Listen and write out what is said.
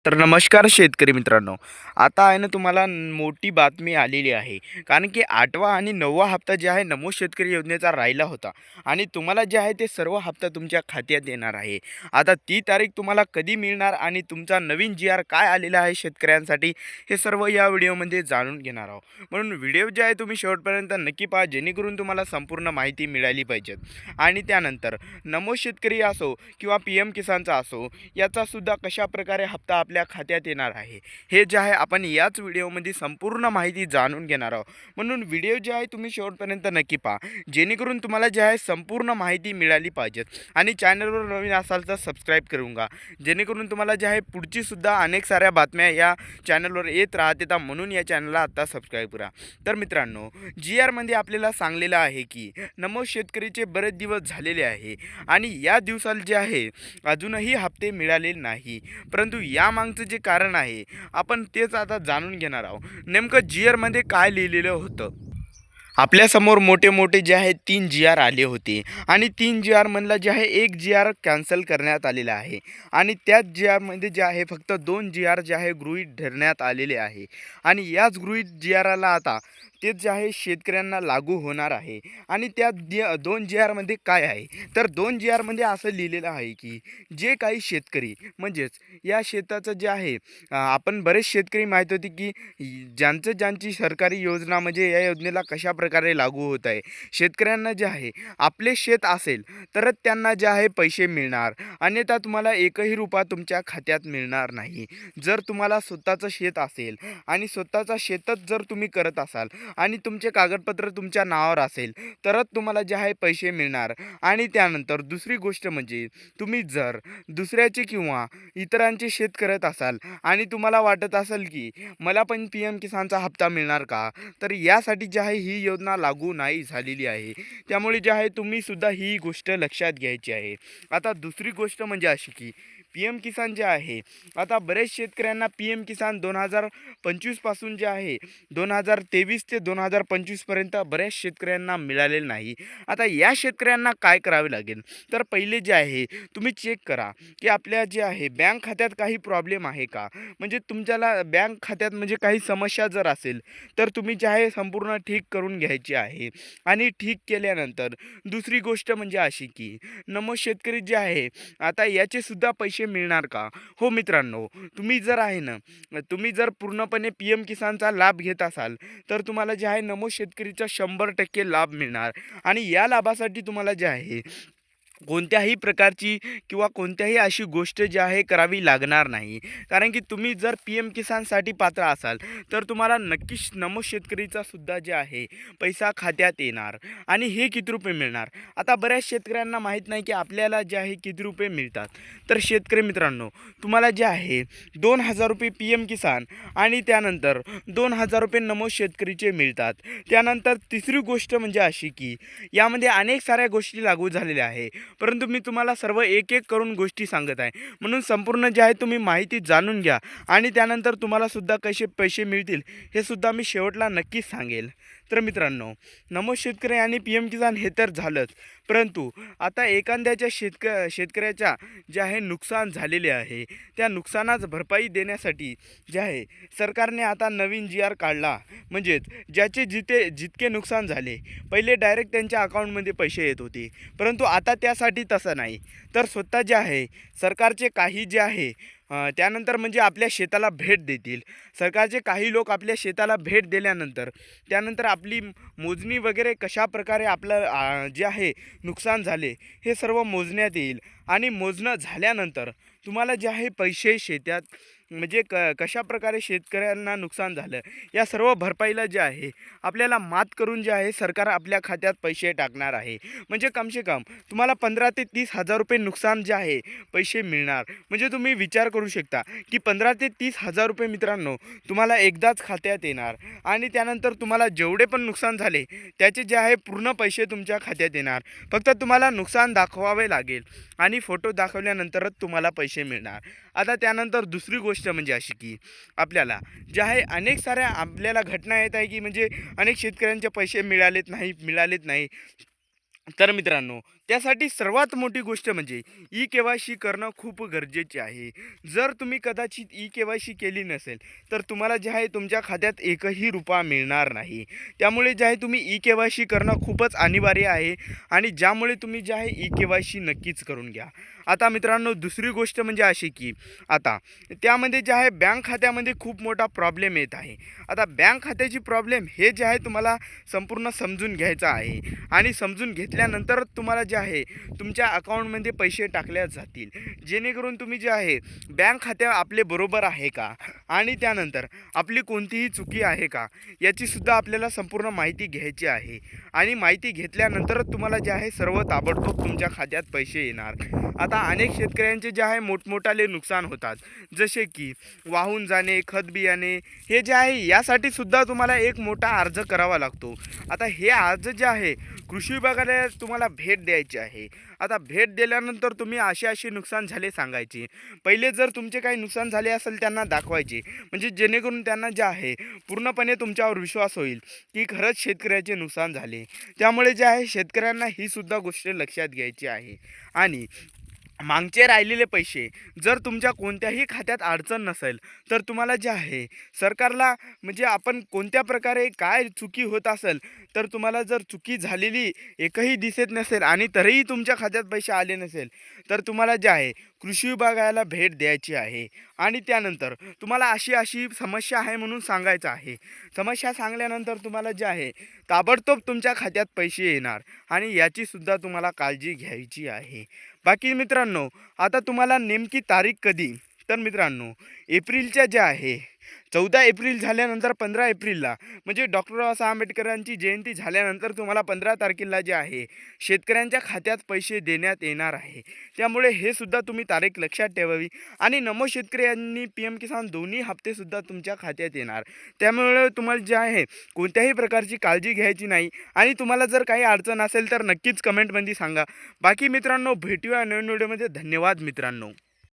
तर नमस्कार शेतकरी मित्रांनो. आता आहे ना तुम्हाला मोठी बातमी आलेली आहे. कारण की 8वा आणि 9वा हप्ता जे आहे नमो शेतकरी योजनेचा राहिला होता आणि तुम्हाला जे आहे ते सर्व हप्ता तुमच्या खात्यात येणार आहे. आता ती तारीख तुम्हाला कधी मिळणार आणि तुमचा नवीन जी-आर काय आलेला आहे शेतकऱ्यांसाठी हे सर्व या व्हिडिओमध्ये जाणून घेणार आहोत. म्हणून व्हिडिओ जे आहे तुम्ही शेवटपर्यंत नक्की पहा जेणेकरून तुम्हाला संपूर्ण माहिती मिळाली पाहिजे. आणि त्यानंतर नमो शेतकरी असो किंवा पी-एम किसानचा असो याचासुद्धा कशाप्रकारे हप्ता आपल्या खात्यात येणार आहे हे जे आहे आपण याच व्हिडिओमध्ये संपूर्ण माहिती जाणून घेणार आहोत. म्हणून व्हिडिओ जे आहे तुम्ही शेवटपर्यंत नक्की पहा जेणेकरून तुम्हाला जे आहे संपूर्ण माहिती मिळाली पाहिजे. आणि चॅनलवर नवीन असाल तर सबस्क्राईब करून घ्या जेणेकरून तुम्हाला जे आहे पुढची सुद्धा अनेक साऱ्या बातम्या या चॅनलवर येत राहतात. म्हणून या चॅनलला आता सबस्क्राईब करा. तर मित्रांनो, जी-आरमध्ये आपल्याला सांगलेलं आहे की नमो शेतकरीचे बरेच दिवस झालेले आहे आणि या दिवसाला जे आहे अजूनही हप्ते मिळालेले नाही. परंतु यामागचं जे कारण आहे आपण तेच आता जाणून घेणार आहोत. नेमकं जी-आरमध्ये काय लिहिलेलं होतं. आपल्यासमोर मोठे मोठे जे आहे 3 जी-आर आले होते आणि 3 जी-आरमधला जे आहे एक जी-आर कॅन्सल करण्यात आलेला आहे आणि त्याच जी-आरमध्ये जे आहे फक्त 2 जी-आर जे आहे गृहीत धरण्यात आलेले आहे. आणि याच गृहीत जी-आरला आता तेच जे आहे शेतकऱ्यांना लागू होणार आहे. आणि त्या 2 जी-आरमध्ये काय आहे तर 2 जी-आरमध्ये असं लिहिलेलं आहे की जे काही शेतकरी म्हणजेच या शेताचं जे आहे आपण बरेच शेतकरी माहीत होते की ज्यांची सरकारी योजना म्हणजे या योजनेला कशाप्रकारे लागू होत आहे. शेतकऱ्यांना जे आहे आपले शेत असेल तरच त्यांना जे आहे पैसे मिळणार, अन्यथा तुम्हाला एकही रुपया तुमच्या खात्यात मिळणार नाही. जर तुम्हाला स्वतःचं शेत असेल आणि स्वतःचा शेतच जर तुम्ही करत असाल आणि तुमचे कागदपत्र तुमच्या नावावर असेल तरच तुम्हाला जे आहे पैसे मिळणार. आणि त्यानंतर दुसरी गोष्ट म्हणजे तुम्ही जर दुसऱ्याचे किंवा इतरांचे शेत करत असाल आणि तुम्हाला वाटत असेल की मला पण पी-एम किसानचा हप्ता मिळणार का, तर यासाठी जे आहे ही योजना लागू नाही झालेली आहे. त्यामुळे जे आहे तुम्ही सुद्धा ही गोष्ट लक्षात घ्यायची आहे. आता दुसरी गोष्ट म्हणजे अशी की पी-एम किसान जे आहे आता बरेच शेतकऱ्यांना पी-एम किसान 2025 पासून जे आहे 2023 ते 2025पर्यंत बऱ्याच शेतकऱ्यांना मिळालेलं नाही. आता या शेतकऱ्यांना काय करावे लागेल तर पहिले जे आहे तुम्ही चेक करा की आपल्या जे आहे बँक खात्यात काही प्रॉब्लेम आहे का. म्हणजे तुमच्याला बँक खात्यात म्हणजे काही समस्या जर असेल तर तुम्ही जे आहे संपूर्ण ठीक करून घ्यायची आहे. आणि ठीक केल्यानंतर दुसरी गोष्ट म्हणजे अशी की नमो शेतकरी जे आहे आता याचे सुद्धा पैसे मिळणार का. हो मित्रांनो, तुम्ही जर आहे ना तुम्ही जर पूर्णपणे पी-एम किसानचा लाभ घेत असाल तर तुम्हाला जे आहे नमो शेतकरीचा 100% लाभ मिळणार. आणि या लाभासाठी तुम्हाला जे आहे कोणत्याही प्रकारची किंवा कोणत्याही अशी गोष्ट जी आहे करावी लागणार नाही. कारण की तुम्ही जर पी-एम किसानसाठी पात्र असाल तर तुम्हाला नक्कीच नमो शेतकरीचा सुद्धा जे आहे पैसा खात्यात येणार. आणि हे किती रुपये मिळणार आता बऱ्याच शेतकऱ्यांना माहीत नाही की आपल्याला जे आहे किती रुपये मिळतात. तर शेतकरी मित्रांनो, तुम्हाला जे आहे 2,000 रुपये पी-एम किसान आणि त्यानंतर 2,000 रुपये नमो शेतकरीचे मिळतात. त्यानंतर तिसरी गोष्ट म्हणजे अशी की यामध्ये अनेक साऱ्या गोष्टी लागू झालेल्या आहे. परंतु मी तुम्हाला सर्व एक एक करून गोष्टी सांगत आहे. म्हणून संपूर्ण जे आहे तुम्ही माहिती जाणून घ्या आणि त्यानंतर तुम्हाला सुद्धा कसे पैसे मिळतील हे सुद्धा मी शेवटला नक्कीच सांगेल. तर मित्रांनो, नमो शेतकरी आणि पी-एम किसान हे तर झालंच, परंतु आता एखाद्याच्या शेतकऱ्याच्या जे आहे नुकसान झालेले आहे त्या नुकसानाच भरपाई देण्यासाठी जे आहे सरकारने आता नवीन जी-आर काढला. म्हणजेच ज्याचे जितके नुकसान झाले पहिले डायरेक्ट त्यांच्या अकाउंटमध्ये पैसे येत होते, परंतु आता त्यासाठी तसं नाही. तर स्वतः जे आहे सरकारचे काही जे आहे त्यानंतर म्हणजे आपल्या शेताला भेट देतील. सरकारचे काही लोक आपल्या शेताला भेट दिल्यानंतर त्यानंतर आपली मोजणी वगैरे कशाप्रकारे आपलं जे आहे नुकसान झाले हे सर्व मोजण्यात येईल. आणि मोजणं झाल्यानंतर तुम्हाला जे आहे पैसे शेतात म्हणजे कशाप्रकारे शेतकऱ्यांना नुकसान झालं या सर्व भरपाईला जे आहे आपल्याला मात करून जे आहे सरकार आपल्या खात्यात पैसे टाकणार आहे. म्हणजे कमसे कम तुम्हाला 15 ते 30 हजार रुपये नुकसान जे आहे पैसे मिळणार. म्हणजे तुम्ही विचार करू शकता की 15 ते 30 हजार रुपये मित्रांनो तुम्हाला एकदाच खात्यात येणार. आणि त्यानंतर तुम्हाला जेवढे पण नुकसान झाले त्याचे जे आहे पूर्ण पैसे तुमच्या खात्यात येणार. फक्त तुम्हाला नुकसान दाखवावे लागेल आणि फोटो दाखवल्यानंतरच तुम्हाला पैसे मिळणार. आता त्यानंतर दुसरी गोष्ट म्हणजे अशी की आपल्याला जे आहे अनेक साऱ्या आपल्याला घटना येत आहे की म्हणजे अनेक शेतकऱ्यांचे पैसे मिळालेत नाही. तर मित्रांनो, त्यासाठी सर्वात मोठी गोष्ट म्हणजे ई-के-वाय-सी करणं खूप गरजेचे आहे. जर तुम्ही कदाचित ई-के-वाय-सी केली नसेल, तर तुम्हाला जे आहे तुमच्या खात्यात एकही रुपया मिळणार नाही. त्यामुळे जे आहे तुम्ही ई-के-वाय-सी करणं खूपच अनिवार्य आहे आणि ज्यामुळे तुम्ही जे आहे ई-के-वाय-सी नक्कीच करून घ्या. आता मित्रांनो, दुसरी गोष्ट म्हणजे अशी की आता त्यामध्ये जे आहे बँक खात्यामध्ये खूप मोठा प्रॉब्लेम येत आहे. आता बँक खात्याची प्रॉब्लेम हे जे आहे तुम्हाला संपूर्ण समजून घ्यायचं आहे आणि समजून घेतल्यानंतरच तुम्हाला जे आहे तुमच्या अकाउंटमध्ये पैसे टाकल्या जातील, जेणेकरून तुम्ही जे आहे बँक खाते आपले बरोबर आहे का आणि त्यानंतर आपली कोणतीही चुकी आहे का याची सुद्धा आपल्याला संपूर्ण माहिती घ्यायची आहे आणि माहिती घेतल्यानंतरच तुम्हाला जे आहे सर्व ताबडतोब तुमच्या खात्यात पैसे येणार. आता अनेक शेतकऱ्यांचे जे आहे मोठमोठाले नुकसान होतात, जसे की वाहून जाणे, खत बियाणे हे जे आहे यासाठी सुद्धा तुम्हाला एक मोठा अर्ज करावा लागतो. आता हे अर्ज जे आहे कृषी विभागाला तुम्हाला भेट द्यायची आहे. आता भेट दिल्यानंतर तुम्ही असे नुकसान झाले सांगायचे. पहिले जर तुमचे काही नुकसान झाले असेल त्यांना दाखवायचे, म्हणजे जेणेकरून त्यांना जे आहे पूर्णपणे तुमच्यावर विश्वास होईल की खरंच शेतकऱ्याचे नुकसान झाले. त्यामुळे जे आहे शेतकऱ्यांना ही सुद्धा गोष्ट लक्षात घ्यायची आहे. आणि मागचे राहिलेले पैसे जर तुमच्या कोणत्याही खात्यात अडचण नसेल, तर तुम्हाला जे आहे सरकारला म्हणजे आपण कोणत्या प्रकारे काय चुकी होत असेल, तर तुम्हाला जर चुकी झालेली एकही दिसत नसेल आणि तरीही तुमच्या खात्यात पैसे आले नसेल, तर तुम्हाला जे आहे कृषी विभागाला भेट द्यायची आहे आणि त्यानंतर तुम्हाला अशी अशी समस्या आहे म्हणून सांगायचं आहे. समस्या सांगल्यानंतर तुम्हाला जे आहे ताबडतोब तुमच्या खात्यात पैसे येणार आणि याचीसुद्धा तुम्हाला काळजी घ्यायची आहे. बाकी मित्रांनो, आता तुम्हाला नेमकी तारीख कधी, तर मित्रांनो एप्रिलच्या ज्या आहे 14 एप्रिल झाल्यानंतर 15 एप्रिलला म्हणजे डॉक्टर बाबासाहेब आंबेडकरांची जयंती झाल्यानंतर तुम्हाला 15 तारखेला जे आहे शेतकऱ्यांच्या खात्यात पैसे देण्यात येणार आहे. त्यामुळे हे सुद्धा तुम्ही तारीख लक्षात ठेवावी आणि नमो शेतकरी यांनी PM किसान दोन्ही हप्तेसुद्धा तुमच्या खात्यात येणार. त्यामुळे तुम्हाला जे आहे कोणत्याही प्रकारची काळजी घ्यायची नाही आणि तुम्हाला जर काही अडचण असेल तर नक्कीच कमेंटमध्ये सांगा. बाकी मित्रांनो, भेटूया नवीन व्हिडिओमध्ये. धन्यवाद मित्रांनो.